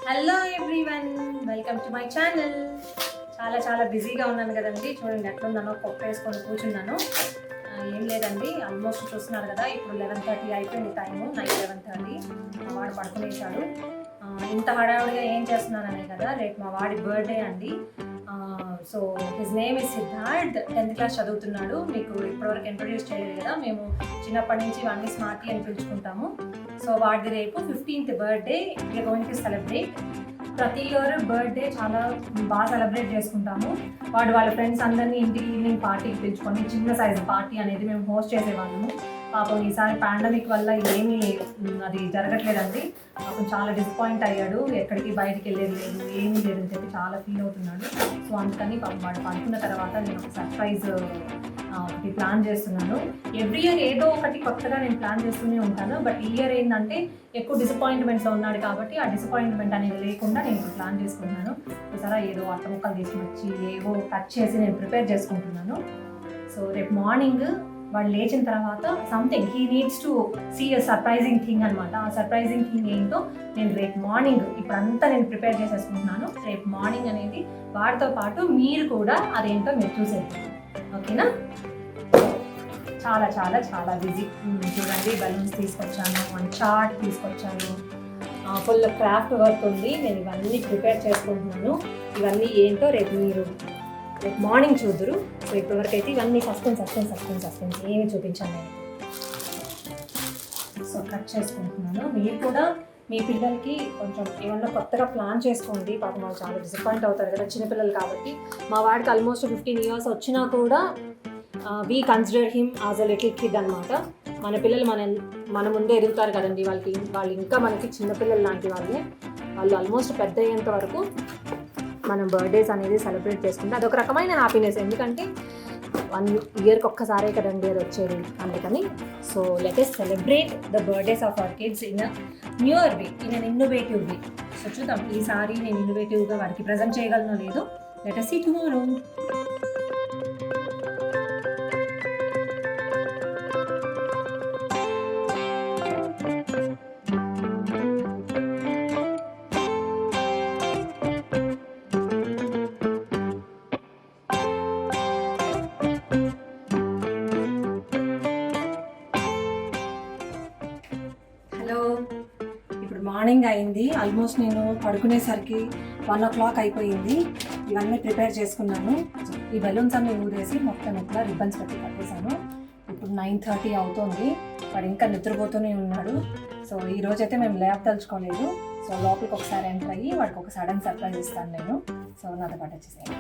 Hello everyone, welcome to my channel. చాలా బిజీగా ఉన్నాను కదండి. చూడండి ఎట్లున్నానో, పప్పు వేసుకొని కూర్చున్నాను. ఏం లేదండి, ఆల్మోస్ట్ చూస్తున్నారు కదా, ఇప్పుడు 11:30 అయిపోయింది టైము. నైట్ 11:30. మా వాడు పడుకునేసాడు. ఇంత హడావుడిగా ఏం చేస్తున్నాననే కదా, రేపు మా వాడి బర్త్డే అండి. So his name is Siddharth. 10th class చదువుతున్నాడు. మీకు ఇప్పటివరకు ఇంట్రొడ్యూస్ చేయలేదు కదా, మేము చిన్నప్పటి నుంచి వాడిని స్మార్టీ అని పిలుచుకుంటాము. సో వాడిది రేపు 15th birthday. We are going to celebrate. ప్రతి ఇయర్ బర్త్డే చాలా బాగా సెలబ్రేట్ చేసుకుంటాము. వాళ్ళ ఫ్రెండ్స్ అందరినీ ఇంటికి ఈవినింగ్ పార్టీకి పిలుచుకొని చిన్న సైజు పార్టీ అనేది మేము హోస్ట్ చేసేవాళ్ళము. పాపం ఈసారి పాండమిక్ వల్ల ఏమీ అది జరగట్లేదండి. పాపం చాలా డిసప్పాయింట్ అయ్యాడు. ఎక్కడికి బయటికి వెళ్ళేది లేదు, ఏమీ లేదని చెప్పి చాలా ఫీల్ అవుతున్నాడు. సో అందుకని పాపం వాడు పడుకున్న తర్వాత నేను ఒక సర్ప్రైజ్ ఒకటి ప్లాన్ చేస్తున్నాను. ఎవ్రీ ఇయర్ ఏదో ఒకటి కొత్తగా నేను ప్లాన్ చేస్తూనే ఉంటాను. బట్ ఈ ఇయర్ ఏంటంటే ఎక్కువ డిసప్పాయింట్మెంట్స్లో ఉన్నాడు కాబట్టి ఆ డిసప్పాయింట్మెంట్ అనేది లేకుండా నేను ఇప్పుడు ప్లాన్ చేసుకుంటున్నాను. చూసారా, ఏదో అట్ట ముక్కలు తీసుకొచ్చి ఏవో కట్ చేసి నేను ప్రిపేర్ చేసుకుంటున్నాను. సో రేపు మార్నింగ్ వాడు లేచిన తర్వాత something he needs to see a surprising thing అనమాట. ఆ సర్ప్రైజింగ్ థింగ్ ఏంటో నేను రేపు మార్నింగ్ ఇప్పుడంతా నేను ప్రిపేర్ చేసేసుకుంటున్నాను. రేపు మార్నింగ్ అనేది వాడితో పాటు మీరు కూడా అదేంటో మీరు చూసేది, ఓకేనా? చాలా బిజీ. చూడండి, బలూన్స్ తీసుకొచ్చాను, వన్ చార్ట్ తీసుకొచ్చాను, ఫుల్ క్రాఫ్ట్ వర్క్ ఉంది. నేను ఇవన్నీ ప్రిపేర్ చేసుకుంటున్నాను. ఇవన్నీ ఏంటో రేపు మార్నింగ్ చూద్దురు. సో ఇప్పటివరకు అయితే ఇవన్నీ సస్పెన్స్ ఏమి చూపించాను నేను. సో కట్ చేసుకుంటున్నాను. మీరు కూడా మీ పిల్లలకి కొంచెం ఏమన్నా కొత్తగా ప్లాన్ చేసుకోండి. పాపం వాళ్ళు చాలా డిసప్పాయింట్ అవుతారు కదా, చిన్నపిల్లలు కాబట్టి. మా వాడికి ఆల్మోస్ట్ 15 years వచ్చినా కూడా we consider him as a little kid అనమాట. మన పిల్లలు మన ముందే ఎదుగుతారు కదండి. వాళ్ళు ఇంకా మనకి చిన్నపిల్లలు లాంటి వాళ్ళే. వాళ్ళు ఆల్మోస్ట్ పెద్ద అయ్యేంత వరకు మనం బర్త్డేస్ అనేది సెలబ్రేట్ చేసుకుంటే అదొక రకమైన హ్యాపీనెస్. ఎందుకంటే 1 yearకి ఒక్కసారే కదండి అది వచ్చేది, అందుకని. So let us celebrate the birthdays of our kids in a newer way, in an innovative way. So చూద్దాం ఈసారి నేను ఇన్నోవేటివ్గా వాడికి ప్రజెంట్ చేయగలనో లేదో. Let us see tomorrow. ఇప్పుడు మార్నింగ్ అయింది. ఆల్మోస్ట్ నేను పడుకునేసరికి 1 o'clock అయిపోయింది. ఇవన్నీ ప్రిపేర్ చేసుకున్నాను. ఈ బెలూన్స్ అన్నీ ఊరేసి మొత్తం ఇట్లా రిబ్బన్స్ పెట్టి కట్టేశాను. ఇప్పుడు 9:30 అవుతుంది. వాడు ఇంకా నిద్రపోతూనే ఉన్నాడు. సో ఈరోజైతే మేము ల్యాబ్ తలుచుకోలేదు. సో లోపలికి ఒకసారి ఎంటర్ అయ్యి వాడికి ఒక సడన్ సర్ప్రైజ్ ఇస్తాను నేను. సో నాతో పాటు వచ్చేసాను.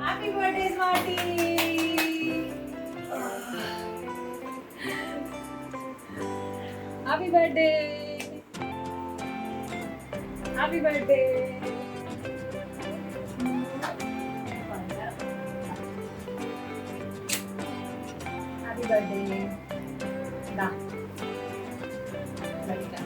Happy birthday, Smarty! Happy birthday! Happy birthday! Happy birthday! Da. Lagita.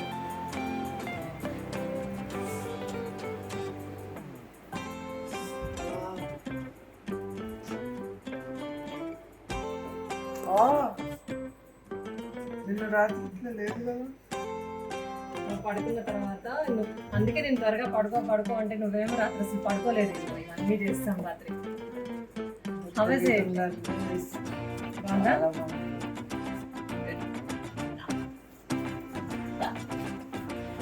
నిన్న రాత్రి ఇట్లా లేదు కదా, పడుకున్న తర్వాత అందుకే నేను త్వరగా పడుకో అంటే నువ్వేమో రాత్రి అసలు పడుకోలేదు. ఇవన్నీ చేస్తాం రాత్రి.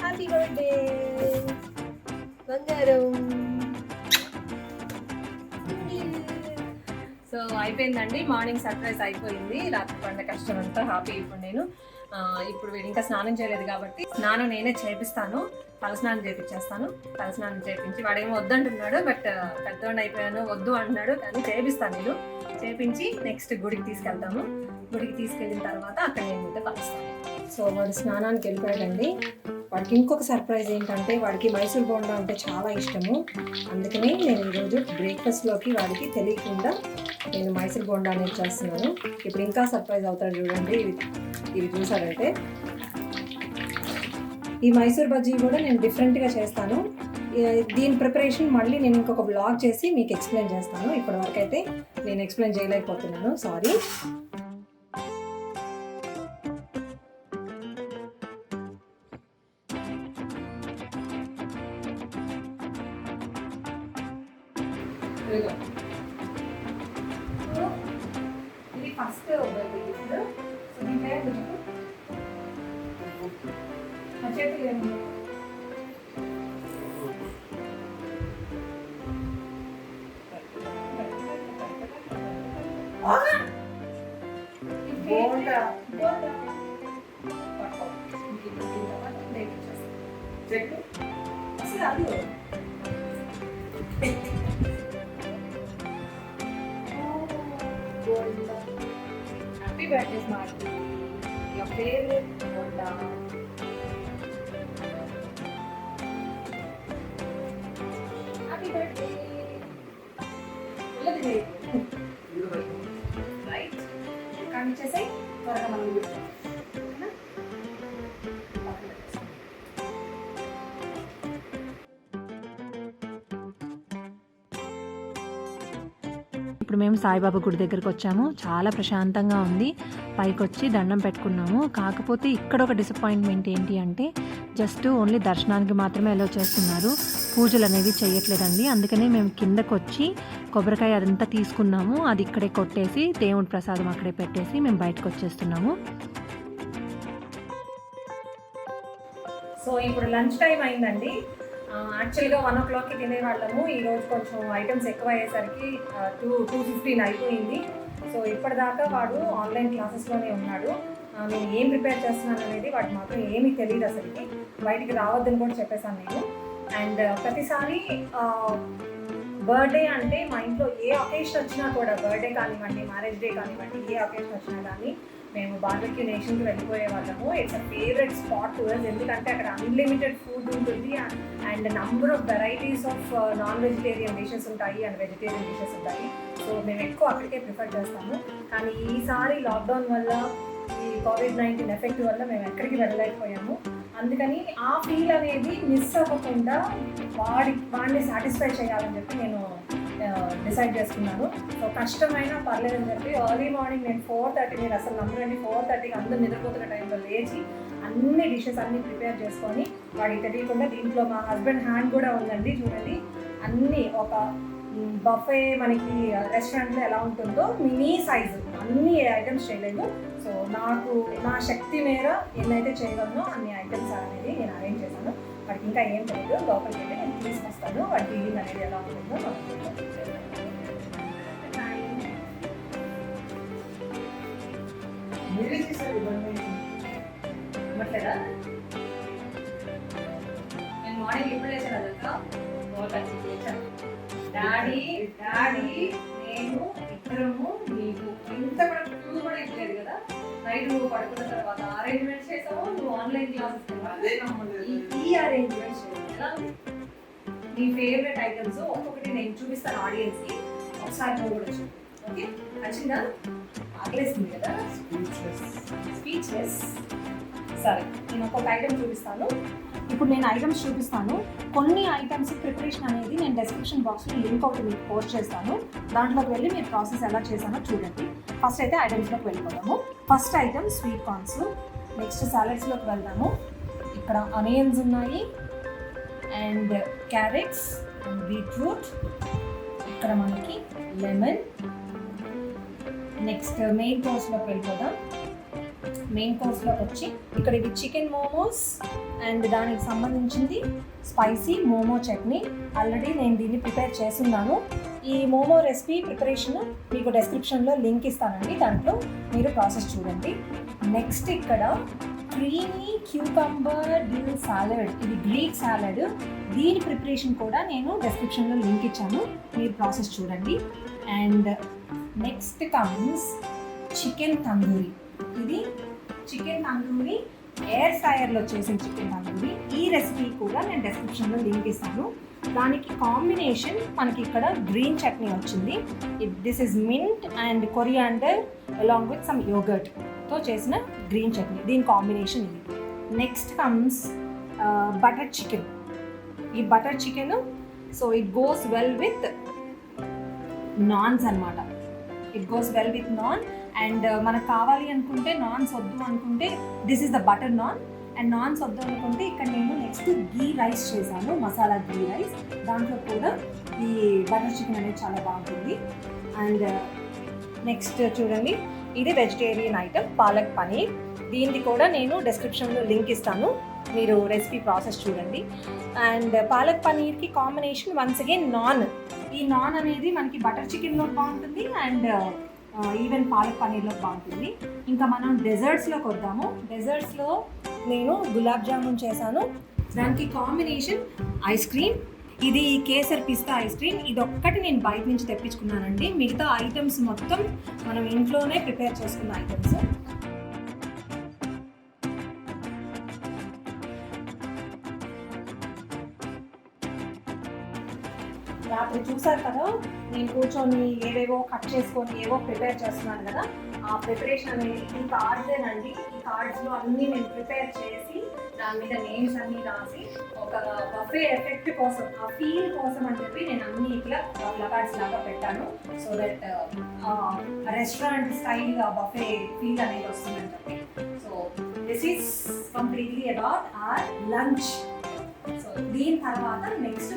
హ్యాపీ బర్త్డే బంగారం. సో అయిపోయిందండి, మార్నింగ్ సర్ప్రైజ్ అయిపోయింది. రాత్రి పడిన కష్టం అంతా హ్యాపీ. ఇప్పుడు వీడు ఇంకా స్నానం చేయలేదు కాబట్టి స్నానం నేనే చేపిస్తాను. తలస్నానం చేయించేస్తాను. తలస్నానం చేయించి వాడేమో వద్దంటున్నాడు, బట్ పెద్దవాడిని అయిపోయాను వద్దు అంటున్నాడు, కానీ చేపిస్తాను. నేను చేపించి నెక్స్ట్ గుడికి తీసుకెళ్తాము. గుడికి తీసుకెళ్ళిన తర్వాత అక్కడ నేను కలుస్తాను. సో వాడు స్నానానికి వెళ్ళిపోయాడండి. వాడికి ఇంకొక సర్ప్రైజ్ ఏంటంటే వాడికి మైసూర్ బోండా అంటే చాలా ఇష్టము. అందుకని నేను ఈరోజు బ్రేక్ఫాస్ట్లోకి వాడికి తెలియకుండా నేను మైసూర్ బోండా అనేది చేస్తున్నాను. ఇప్పుడు ఇంకా సర్ప్రైజ్ అవుతాడు చూడండి. ఇవి చూసాడంటే ఈ మైసూర్ బజ్జీ కూడా నేను డిఫరెంట్గా చేస్తాను. దీని ప్రిపరేషన్ మళ్ళీ నేను ఇంకొక బ్లాగ్ చేసి మీకు ఎక్స్ప్లెయిన్ చేస్తాను. ఇప్పటివరకు అయితే నేను ఎక్స్ప్లెయిన్ చేయలేకపోతున్నాను, సారీ. ఇది ఫస్ట్ చేతులు bonda happy birthday smart, your favourite bonda. Happy birthday. Right, కానీ చేసే త్వరగా మనం ఇప్పుడు మేము సాయిబాబా గుడి దగ్గరికి వచ్చాము. చాలా ప్రశాంతంగా ఉంది. పైకి వచ్చి దండం పెట్టుకున్నాము. కాకపోతే ఇక్కడ ఒక డిసప్పాయింట్మెంట్ ఏంటి అంటే జస్ట్ ఓన్లీ దర్శనానికి మాత్రమే అలో చేస్తున్నారు, పూజలు అనేవి చేయట్లేదండి. అందుకనే మేము కిందకు వచ్చి కొబ్బరికాయ అదంతా తీసుకున్నాము. అది ఇక్కడే కొట్టేసి దేవుడి ప్రసాదం అక్కడే పెట్టేసి మేము బయటకు వచ్చేస్తున్నాము. సో ఇప్పుడు లంచ్ టైం అయిందండి. యాక్చువల్గా 1 o'clockకి తినేవాళ్ళము. ఈరోజు కొంచెం ఐటమ్స్ ఎక్కువ అయ్యేసరికి 2:15 అయిపోయింది. సో ఇప్పటిదాకా వాడు ఆన్లైన్ క్లాసెస్లోనే ఉన్నాడు. నేను ఏం ప్రిపేర్ చేస్తున్నాను అనేది వాడికి మాత్రం ఏమీ తెలియదు. అసలుకి బయటికి రావద్దని కూడా చెప్పేశాను నేను. అండ్ ప్రతిసారి బర్త్డే అంటే మా ఇంట్లో ఏ అకేషన్ వచ్చినా కూడా, బర్త్డే కానివ్వండి, మ్యారేజ్ డే కానివ్వండి, ఏ అకేషన్ వచ్చినా కానీ మేము బార్బెక్యూ నేషన్కి వెళ్ళిపోయే వాళ్ళము. It's a favourite spot to us, ఎందుకంటే అక్కడ అన్లిమిటెడ్ ఫుడ్ ఉంటుంది and number of varieties of non vegetarian dishes ఉంటాయి అండ్ వెజిటేరియన్ డిషెస్ ఉంటాయి. సో మేము ఎక్కువ అక్కడికే ప్రిఫర్ చేస్తాము. కానీ ఈసారి లాక్డౌన్ వల్ల, ఈ COVID-19 ఎఫెక్ట్ వల్ల మేము ఎక్కడికి వెళ్ళలేకపోయాము. అందుకని ఆ ఫీల్ అనేది మిస్ అవ్వకుండా వాడిని సాటిస్ఫై చేయాలని చెప్పి నేను డిసైడ్ చేసుకున్నాను. సో కష్టమైనా పర్లేదని చెప్పి ఎర్లీ మార్నింగ్ నేను 4:30, మీరు అసలు నమ్మరండి, 4:30కి అందరూ నిద్రపోతున్న టైంలో లేచి అన్ని డిషెస్ అన్నీ ప్రిపేర్ చేసుకొని వాడికి తెలియకుండా, దీంట్లో మా హస్బెండ్ హ్యాండ్ కూడా ఉందండి చూడండి, అన్నీ ఒక బఫే మనకి రెస్టారెంట్లో ఎలా ఉంటుందో మినీ సైజు అన్ని ఐటమ్స్ చేయలేదు. సో నాకు నా శక్తి మేర ఎన్నైతే చేయగలనో అన్ని ఐటమ్స్ అనేది నేను అరేంజ్ చేశాను. వాడికి ఇంకా ఏం తెలియదు, లోపలికి వెళ్ళి నేను తీసుకొస్తాను. వాడి ఫీలింగ్ అనేది ఎలా ఉంటుందో మీరే చేశారు ఇవన్నీ. ఇవ్వట్లేదా? నేను మార్నింగ్ ఇప్పుడు లేచాను అదంతా, 4:30 లేచాను. డాడీ నేను ఇద్దరము నీకు ఇంత కూడా నువ్వు కూడా ఇవ్వలేదు కదా. నైట్ నువ్వు పడుకున్న తర్వాత అరేంజ్మెంట్స్ చేసావు, నువ్వు ఆన్లైన్ క్లాసెస్ ఈ అరేంజ్మెంట్స్ ఎలా ఉంది? నీ ఫేవరెట్ ఐటమ్స్ ఒక్కొక్కటి నేను చూపిస్తాను ఆడియన్స్కి, ఒకసారి నువ్వు కూడా చూడు. ఓకే, నచ్చిందా? ఆకలేస్తుంది కదా, స్పీచ్లెస్. సరే, నేను ఒక్కొక్క ఐటమ్ చూపిస్తాను. ఇప్పుడు నేను ఐటమ్స్ చూపిస్తాను. కొన్ని ఐటమ్స్ ప్రిపరేషన్ అనేది నేను డిస్క్రిప్షన్ బాక్స్లో లింక్ ఒకటి మీకు పోస్ట్ చేస్తాను. దాంట్లోకి వెళ్ళి మీరు ప్రాసెస్ ఎలా చేశానో చూడండి. ఫస్ట్ అయితే ఐటమ్స్లోకి వెళ్ళిపోదాము. First item sweet corns. Next సాలడ్స్లోకి వెళ్దాము. ఇక్కడ ఆనియన్స్ ఉన్నాయి అండ్ క్యారెట్స్ అండ్ బీట్రూట్. ఇక్కడ మనకి లెమన్. నెక్స్ట్ మెయిన్ కోర్స్లోకి వెళ్ళిపోదాం. మెయిన్ కోర్స్లోకి వచ్చి ఇక్కడ ఇది చికెన్ మోమోస్ అండ్ దానికి సంబంధించింది స్పైసీ మోమో చట్నీ. ఆల్రెడీ నేను దీన్ని ప్రిపేర్ చేస్తున్నాను. ఈ మోమో రెసిపీ ప్రిపరేషన్ మీకు డెస్క్రిప్షన్లో లింక్ ఇస్తానండి, దాంట్లో మీరు ప్రాసెస్ చూడండి. నెక్స్ట్ ఇక్కడ క్రీమీ క్యూకంబర్ డిల్ సాలడ్, ఇది గ్రీక్ సాలడ్. దీని ప్రిపరేషన్ కూడా నేను డెస్క్రిప్షన్లో లింక్ ఇచ్చాను, మీరు ప్రాసెస్ చూడండి. And next comes chicken tandoori. ఇది చికెన్ తందూరి ఎయిర్ ఫ్రైయర్లో చేసిన చికెన్ తందూరి. ఈ రెసిపీ కూడా నేను డిస్క్రిప్షన్లో లింక్ ఇస్తాను. దానికి కాంబినేషన్ మనకి ఇక్కడ గ్రీన్ చట్నీ వచ్చింది. This is mint and coriander along with some యోగర్ట్తో చేసిన గ్రీన్ చట్నీ. దీని కాంబినేషన్ ఇది. Next comes butter chicken. ఈ butter chicken so it goes well with naans అనమాట. It goes well with naan. And మనకు కావాలి అనుకుంటే నాన్స్ వద్దు అనుకుంటే this is the butter naan. And naans వద్దు అనుకుంటే ఇక్కడ నేను నెక్స్ట్ గీ రైస్ చేశాను, మసాలా గీ రైస్. దాంట్లో కూడా ఈ బటర్ చికెన్ అనేది చాలా బాగుంటుంది. అండ్ నెక్స్ట్ చూడండి, ఇది వెజిటేరియన్ ఐటమ్ పాలక్ పనీర్. దీనికి కూడా నేను డిస్క్రిప్షన్లో లింక్ ఇస్తాను, మీరు రెసిపీ ప్రాసెస్ చూడండి. అండ్ పాలక్ పనీర్కి కాంబినేషన్ వన్స్ అగైన్ నాన్. ఈ నాన్ అనేది మనకి బటర్ చికెన్లో బాగుంటుంది అండ్ ఈవెన్ పాలక్ పనీర్లో బాగుంటుంది. ఇంకా మనం డెజర్ట్స్లోకి వద్దాము. డెజర్ట్స్లో నేను గులాబ్ జామున్ చేశాను. దానికి కాంబినేషన్ ఐస్ క్రీమ్. ఇది కేసర్ పిస్తా ఐస్ క్రీమ్. ఇది ఒక్కటి నేను బయట నుంచి తెప్పించుకున్నానండి. మిగతా ఐటమ్స్ మొత్తం మనం ఇంట్లోనే ప్రిపేర్ చేసుకున్న ఐటమ్స్. రాత్రి చూసారు కదా, నేను కూర్చొని ఏవేవో కట్ చేసుకొని ఏవో ప్రిపేర్ చేస్తున్నాను కదా. ఆ ప్రిపరేషన్ అనేది ఈ కార్డ్సేనండి. ఈ కార్డ్స్లో అన్నీ నేను ప్రిపేర్ చేసి దాని మీద నేమ్స్ అన్నీ రాసి ఒక బఫే ఎఫెక్ట్ కోసం, ఆ ఫీల్ కోసం అని చెప్పి నేను అన్ని ఇట్లా ప్లకార్డ్స్ లాగా పెట్టాను. So that restaurant style buffet feel అనేది వస్తుందని చెప్పి. So this is completely about our lunch. So దీని తర్వాత నెక్స్ట్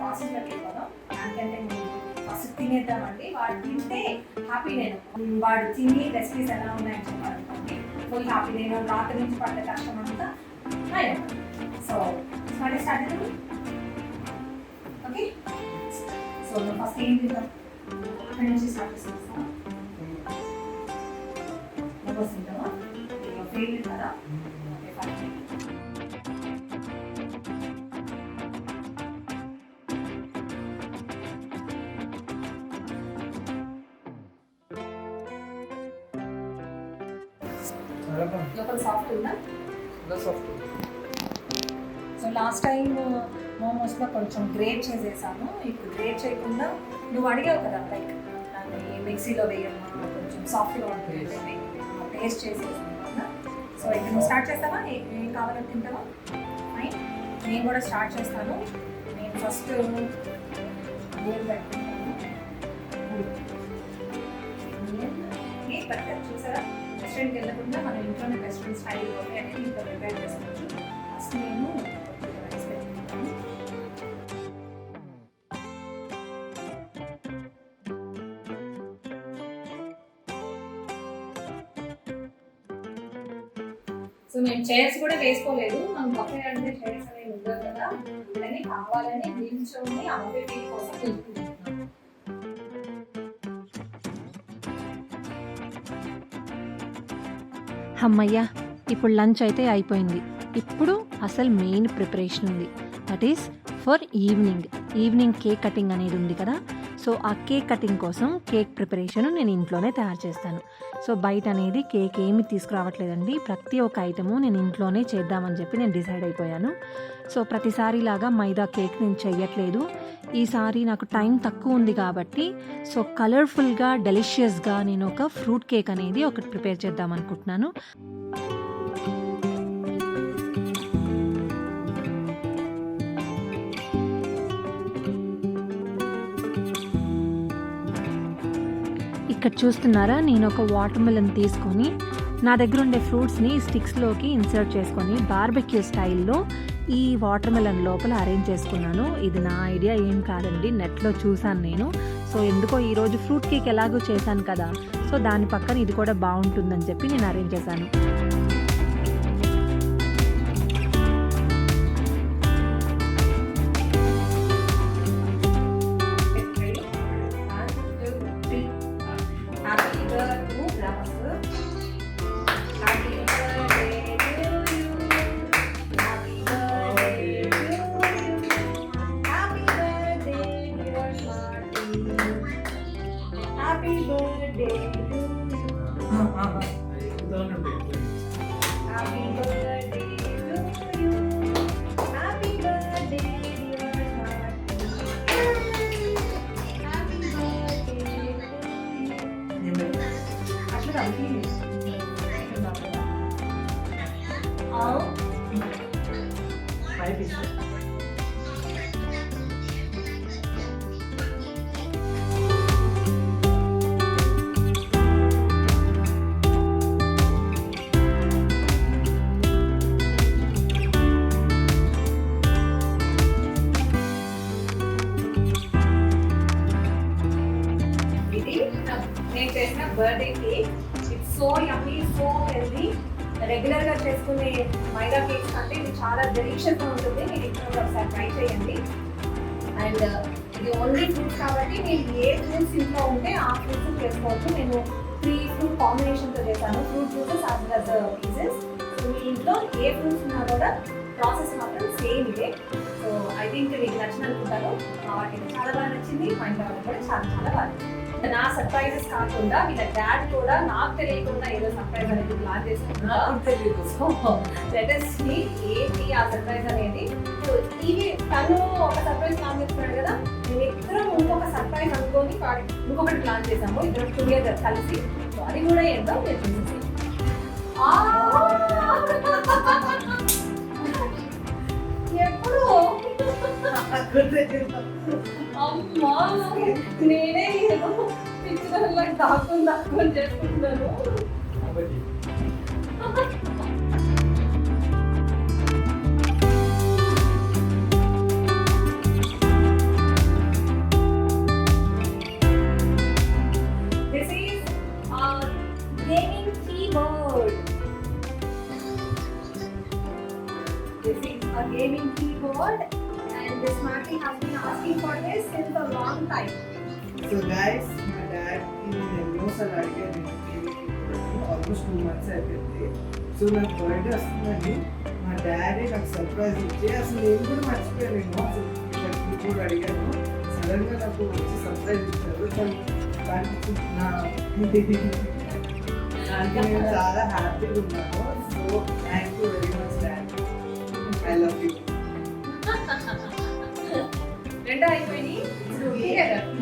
ప్రాసెస్లోకి వెళ్ళిపోదాం. దానికంటే నేను ఫస్ట్ తినేద్దామండి. వాడు తింటే హ్యాపీ. నేను వాడు తిని రెసిపీస్ ఎలా ఉన్నాయని చెప్పాలనుకోండి ఫుల్ హ్యాపీ. నేను రాత్రి నుంచి పడ్డ కష్టం అంతా సో స్టార్ట్ చేద్దాం. ఓకే, సో ఫస్ట్ ఏం తింటాం అక్కడి నుంచి స్టార్ట్ చేస్తాం. మొబైల్స్ తింటామా? ఫేవరెట్ కదా. Okay fine. లోపల సాఫ్ట్ ఉందా? సో లాస్ట్ టైం మోమోస్లో కొంచెం గ్రేట్ చేసేసాను. ఇప్పుడు గ్రేట్ చేయకుండా నువ్వు అడిగావు కదా, లైక్ దాన్ని మిక్సీలో వేయమ్మా కొంచెం సాఫ్ట్గా ఉంటుంది, టేస్ట్ చేసేసాను కదా. సో ఇక్కడ నువ్వు స్టార్ట్ చేస్తావా? ఏం కావాలో తింటావా? ఫైన్, నేను కూడా స్టార్ట్ చేస్తాను. నేను ఫస్ట్ ఆనియన్ పెట్టుకుంటాను. ఆనియన్ పెట్టారు చూసారా? రెస్టారెంట్కి వెళ్ళకుండా మనం ఇంట్లోనే రెస్టారెంట్ స్టైల్ బఫే అనేది ఇంట్లో ప్రిపేర్ చేసుకోవచ్చు. ఫస్ట్ నేను రైస్ పెట్టుకుంటాను. సో మేము చైర్స్ కూడా వేసుకోలేదు. మనం బఫే అంటే చైర్స్ అనేవి ఉండదు కదా, అందుకని కావాలని నిల్చొని ఆ బఫే ఫీల్ కోసం నిల్చుకుంటున్నాం. అమ్మయ్య, ఇప్పుడు లంచ్ అయితే అయిపోయింది. ఇప్పుడు అసలు మెయిన్ ప్రిపరేషన్ ఉంది. That is for evening cake cutting అనేది ఉంది కదా. సో ఆ కేక్ కటింగ్ కోసం కేక్ ప్రిపరేషన్ నేను ఇంట్లోనే తయారు చేస్తాను. సో బయట అనేది కేక్ ఏమి తీసుకురావట్లేదండి. ప్రతి ఒక్క ఐటము నేను ఇంట్లోనే చేద్దామని చెప్పి నేను డిసైడ్ అయిపోయాను. సో ప్రతిసారిలాగా మైదా కేక్ నేను చెయ్యట్లేదు. ఈసారి నాకు టైం తక్కువ ఉంది కాబట్టి సో కలర్ఫుల్గా డెలిషియస్గా నేను ఒక ఫ్రూట్ కేక్ అనేది ఒకటి ప్రిపేర్ చేద్దాం అనుకుంటున్నాను. ఇక్కడ చూస్తున్నారా, నేను ఒక వాటర్ మిలన్ తీసుకొని నా దగ్గర ఉండే ఫ్రూట్స్ని స్టిక్స్లోకి ఇన్సర్ట్ చేసుకొని బార్బెక్యూ స్టైల్లో ఈ వాటర్ మిలన్ లోపల అరేంజ్ చేసుకున్నాను. ఇది నా ఐడియా ఏం కాదండి, నెట్లో చూసాను నేను. సో ఎందుకో ఈరోజు ఫ్రూట్ కేక్ ఎలాగో చేశాను కదా, సో దాని పక్కన ఇది కూడా బాగుంటుందని చెప్పి నేను అరేంజ్ చేశాను. ఇది నేను చేసిన birthday cake. It's so yummy, so healthy. Regular గా చేసుకునే మైదా కేక్స్ అంటే ఇది చాలా డెలిషియస్ గా ఉంటుంది. మీరు ఇప్పుడు ఒకసారి ట్రై చేయండి. అండ్ ఇది ఓన్లీ ఫ్రూట్స్ కాబట్టి మీరు ఏ ఫ్రూట్స్ ఇంట్లో ఉంటే ఆ ఫ్రూట్స్ చేసుకోవచ్చు. నేను 3 ఫ్రూట్ కాంబినేషన్తో చేశాను. Fruit juices as well as pieces. So మీ ఇంట్లో ఏ ఫ్రూట్స్ ఉన్నా కూడా ప్రాసెస్ మాత్రం సేమ్ ఇదే. సో ఐ థింక్ మీకు నచ్చిన అనుకుంటాను. మా వాటికి చాలా బాగా నచ్చింది, మా ఇంట్లో వాళ్ళకి కూడా చాలా చాలా బాగా నచ్చింది. నా సర్ప్రైజెస్ కాకుండా వీళ్ళ డాడ్ కూడా నాకు తెలియకుండా ఏదో సర్ప్రైజ్ అనేది ప్లాన్ చేస్తున్నారు. సో లెట్ us see ఏంటి ఆ సర్ప్రైజ్ అనేది. సో ఇవి తను ఒక సర్ప్రైజ్ ప్లాన్ చేస్తున్నాడు కదా, మేము ఇద్దరం ఇంకొక సర్ప్రైజ్ అనుకొని ఇంకొకటి ప్లాన్ చేసాము ఇద్దరం టుగెదర్ కలిసి. సో అది కూడా ఏంటో మీరు చూసేసి ఎప్పుడు అమ్మా నేనే ఏదో పిచ్చిదానిలా దాక్కుని చేసుకుంటున్నాను. This is a gaming keyboard. This is a gaming keyboard. And this Smarty has been asking for this since a long time. So guys, my dad ఎన్నోసార్లు అడిగాను ఆల్మోస్ట్ 2 months అయిపోయింది. సో నాకు బర్త్డే వస్తుందని మా డాడీ నాకు surprise ఇచ్చి అసలు నేను కూడా మర్చిపోయాను. అసలు ఇప్పుడు అడిగాను, సడన్ గా నాకు వచ్చి సర్ప్రైజ్ ఇచ్చారు. దానికి నేను చాలా హ్యాపీగా ఉన్నాను. So thank you very much dad, I love you. రెండు అయిపోయి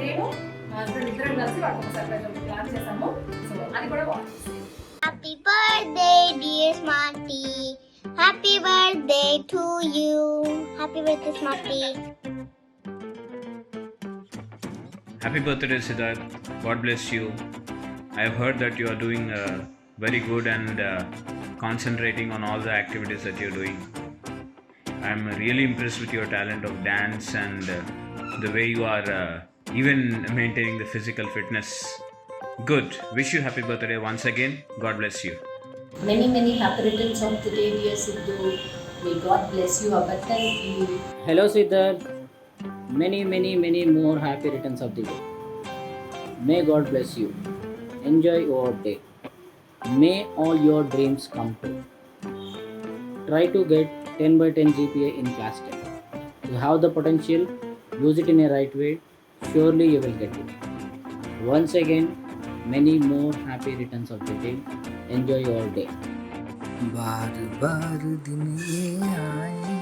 నేను ఇద్దరం కలిసి వాటికి ఒక సర్ప్రైజ్ ప్లాన్ చేసాము. సో అది కూడా బాగుంది. Happy birthday, dear Smarty. Happy birthday to you. Happy birthday, Smarty. Happy birthday, Siddharth. God bless you. I have heard that you are doing very good and concentrating on all the activities that you're doing. I'm really impressed with your talent of dance and the way you are even maintaining the physical fitness. Good. Wish you happy birthday once again. God bless you. Many happy returns of the day, dear Sidhu. May God bless you abundantly. Hello Siddharth, many more happy returns of the day. May God bless you. Enjoy your day. May all your dreams come true. Try to get 10/10 GPA in class 10. You have the potential, use it in a right way, surely you will get it. Once again, many more happy returns of the day. Enjoy your day. बार बार दिन ये आए,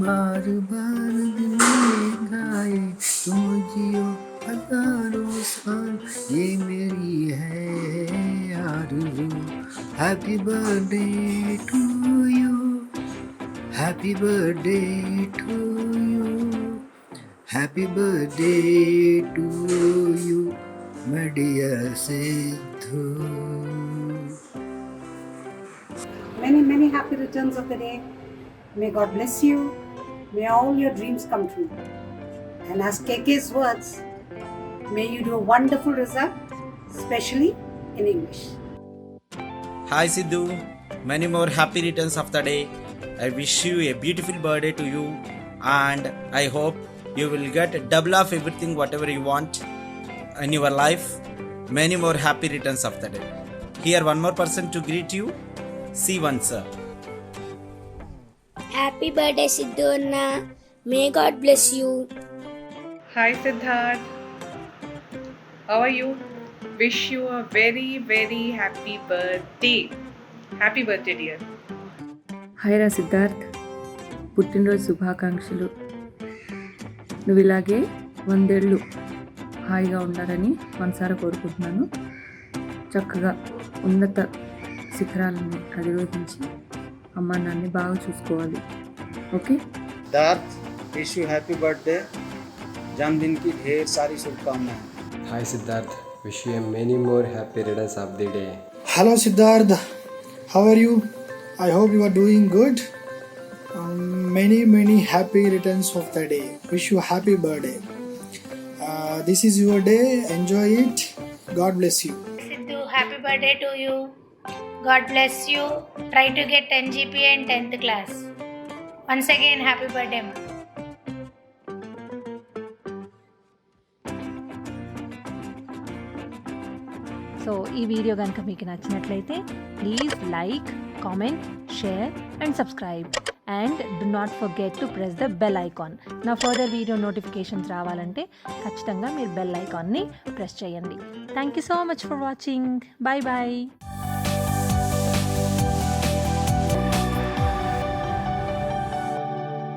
बार बार दिन ये गाए, तुम जियो हजारों साल, ये मेरी है आरज़ू. Happy birthday to you, happy birthday to you, happy birthday to you, my dear Sidhu. Many happy returns of the day. May God bless you. May all your dreams come true. And as KK's words, may you do a wonderful result, especially in English. Hi Sidhu, many more happy returns of the day. I wish you a beautiful birthday to you, and I hope you will get double of everything whatever you want in your life. Many more happy returns of the day. Here one more person to greet you. See one sir. Happy birthday, Sidhu Anna. May God bless you. Hi Siddharth, how are you? Wish you a very happy birthday. Happy birthday dear. Hi రా సిద్ధార్థ్, పుట్టినరోజు శుభాకాంక్షలు. నువ్వు ఇలాగే 100 ఏళ్ళు హాయిగా ఉండాలని మనసారా కోరుకుంటున్నాను. చక్కగా ఉన్నత శిఖరాలను అధిరోహించి అమ్మ నాన్ని బాగా చూసుకోవాలి. Okay. Siddharth wish you happy birthday. जन्मदिन की ढेर सारी शुभकामनाएं. Hi Siddharth, wish you many more happy returns of the day. Hello Siddharth, how are you? I hope you are doing good. Many happy returns of the day. Wish you happy birthday. This is your day, enjoy it. God bless you. Sidhu, happy birthday to you. God bless you. Try to get 10 GPA in 10th class. Once again, happy birthday, ma. So ఈ video కనుక మీకు నచ్చినట్లయితే please like, comment, share and subscribe and do not forget to press the bell icon. నా further video notifications రావాలంటే ఖచ్చితంగా మీరు bell ఐకాన్ని press చేయండి. Thank you so much for watching. Bye bye.